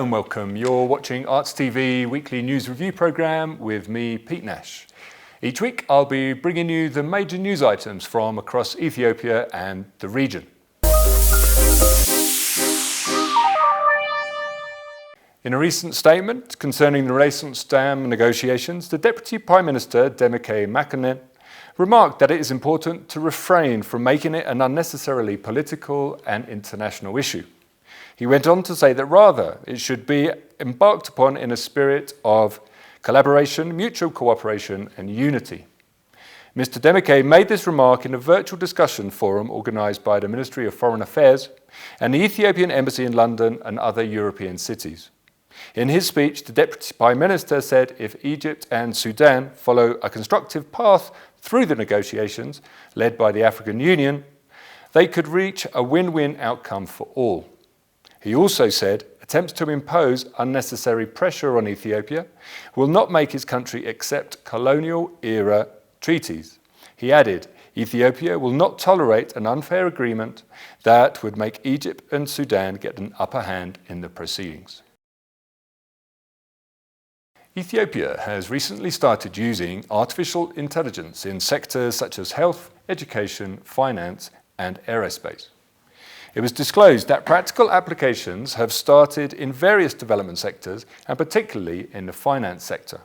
Hello and welcome. You're watching Arts TV weekly news review programme with me, Pete Nash. Each week I'll be bringing you the major news items from across Ethiopia and the region. In a recent statement concerning the Renaissance Dam negotiations, the Deputy Prime Minister, Demeke Mekonnen, remarked that it is important to refrain from making it an unnecessarily political and international issue. He went on to say that rather it should be embarked upon in a spirit of collaboration, mutual cooperation and unity. Mr. Demeke made this remark in a virtual discussion forum organised by the Ministry of Foreign Affairs and the Ethiopian Embassy in London and other European cities. In his speech, the Deputy Prime Minister said if Egypt and Sudan follow a constructive path through the negotiations led by the African Union, they could reach a win-win outcome for all. He also said attempts to impose unnecessary pressure on Ethiopia will not make his country accept colonial-era treaties. He added, Ethiopia will not tolerate an unfair agreement that would make Egypt and Sudan get an upper hand in the proceedings. Ethiopia has recently started using artificial intelligence in sectors such as health, education, finance, and aerospace. It was disclosed that practical applications have started in various development sectors and particularly in the finance sector.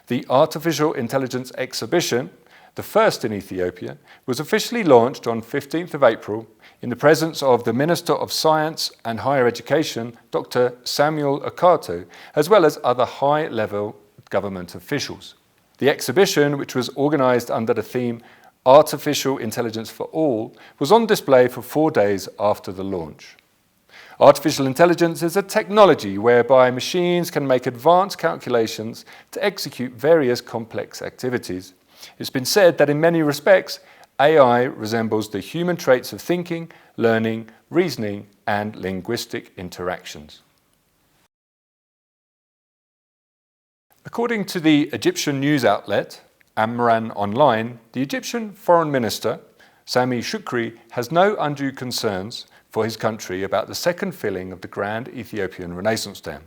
The Artificial Intelligence Exhibition, the first in Ethiopia, was officially launched on 15th of April in the presence of the Minister of Science and Higher Education, Dr. Samuel Okato, as well as other high-level government officials. The exhibition, which was organised under the theme Artificial Intelligence for All, was on display for 4 days after the launch. Artificial intelligence is a technology whereby machines can make advanced calculations to execute various complex activities. It's been said that in many respects, AI resembles the human traits of thinking, learning, reasoning, and linguistic interactions. According to the Egyptian news outlet, Amran Online, the Egyptian Foreign Minister, Sami Shukri, has no undue concerns for his country about the second filling of the Grand Ethiopian Renaissance Dam.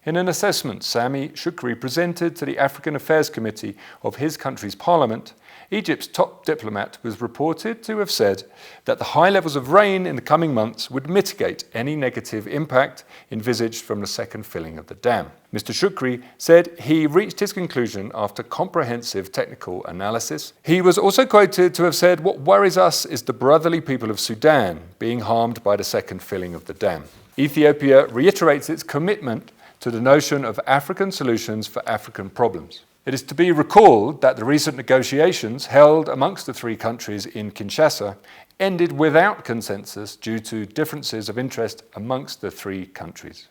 In an assessment Sami Shukri presented to the African Affairs Committee of his country's parliament, Egypt's top diplomat was reported to have said that the high levels of rain in the coming months would mitigate any negative impact envisaged from the second filling of the dam. Mr. Shukri said he reached his conclusion after comprehensive technical analysis. He was also quoted to have said, "What worries us is the brotherly people of Sudan being harmed by the second filling of the dam." Ethiopia reiterates its commitment to the notion of African solutions for African problems. It is to be recalled that the recent negotiations held amongst the three countries in Kinshasa ended without consensus due to differences of interest amongst the three countries.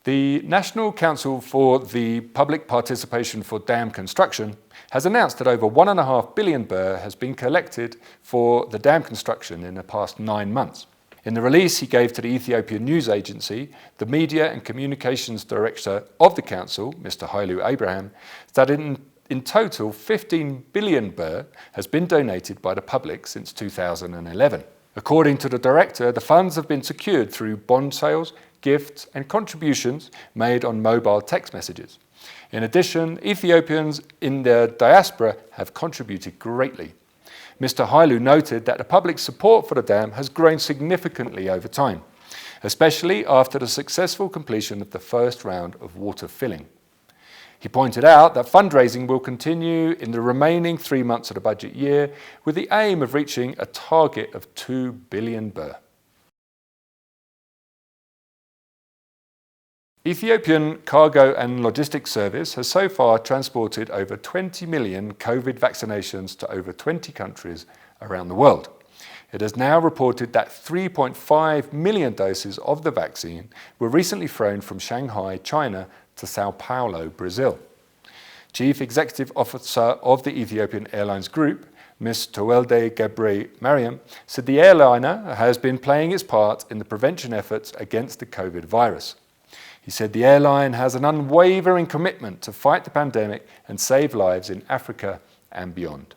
The National Council for the Public Participation for Dam Construction has announced that over 1.5 billion birr has been collected for the dam construction in the past 9 months. In the release he gave to the Ethiopian News Agency, the Media and Communications Director of the Council, Mr. Hailu Abraham, that in total 15 billion birr has been donated by the public since 2011. According to the Director, the funds have been secured through bond sales, gifts and contributions made on mobile text messages. In addition, Ethiopians in their diaspora have contributed greatly. Mr. Hailu noted that the public support for the dam has grown significantly over time, especially after the successful completion of the first round of water filling. He pointed out that fundraising will continue in the remaining 3 months of the budget year with the aim of reaching a target of 2 billion birr. Ethiopian Cargo and Logistics Service has so far transported over 20 million COVID vaccinations to over 20 countries around the world. It has now reported that 3.5 million doses of the vaccine were recently flown from Shanghai, China to Sao Paulo, Brazil. Chief Executive Officer of the Ethiopian Airlines Group, Ms. Tewelde Gebre Mariam, said the airliner has been playing its part in the prevention efforts against the COVID virus. He said the airline has an unwavering commitment to fight the pandemic and save lives in Africa and beyond.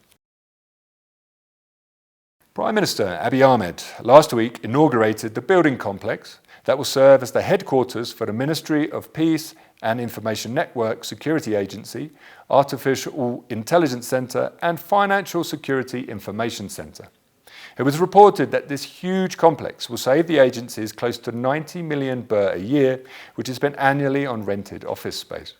Prime Minister Abiy Ahmed last week inaugurated the building complex that will serve as the headquarters for the Ministry of Peace and Information Network Security Agency, Artificial Intelligence Centre and Financial Security Information Centre. It was reported that this huge complex will save the agencies close to 90 million birr a year, which is spent annually on rented office space.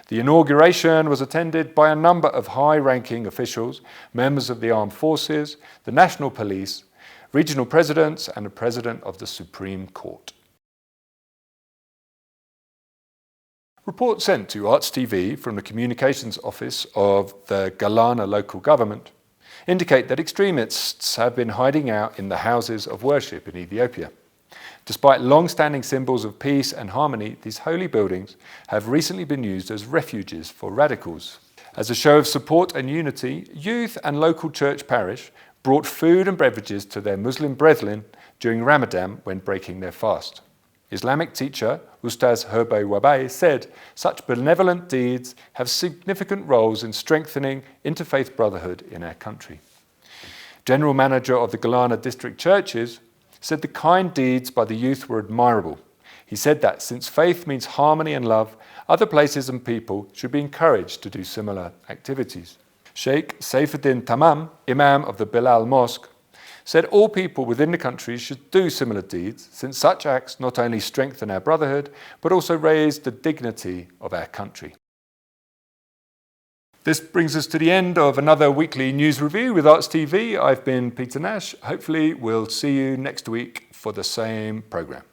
The inauguration was attended by a number of high-ranking officials, members of the armed forces, the National Police, regional presidents and the President of the Supreme Court. Reports sent to Arts TV from the Communications Office of the Galana local government indicate that extremists have been hiding out in the houses of worship in Ethiopia. Despite long-standing symbols of peace and harmony, these holy buildings have recently been used as refuges for radicals. As a show of support and unity, youth and local church parish brought food and beverages to their Muslim brethren during Ramadan when breaking their fast. Islamic teacher Ustaz Herbe Wabai said such benevolent deeds have significant roles in strengthening interfaith brotherhood in our country. General Manager of the Galana District Churches said the kind deeds by the youth were admirable. He said that since faith means harmony and love, other places and people should be encouraged to do similar activities. Sheikh Saifuddin Tamam, Imam of the Bilal Mosque, said all people within the country should do similar deeds, since such acts not only strengthen our brotherhood, but also raise the dignity of our country. This brings us to the end of another weekly news review with Arts TV. I've been Peter Nash. Hopefully we'll see you next week for the same programme.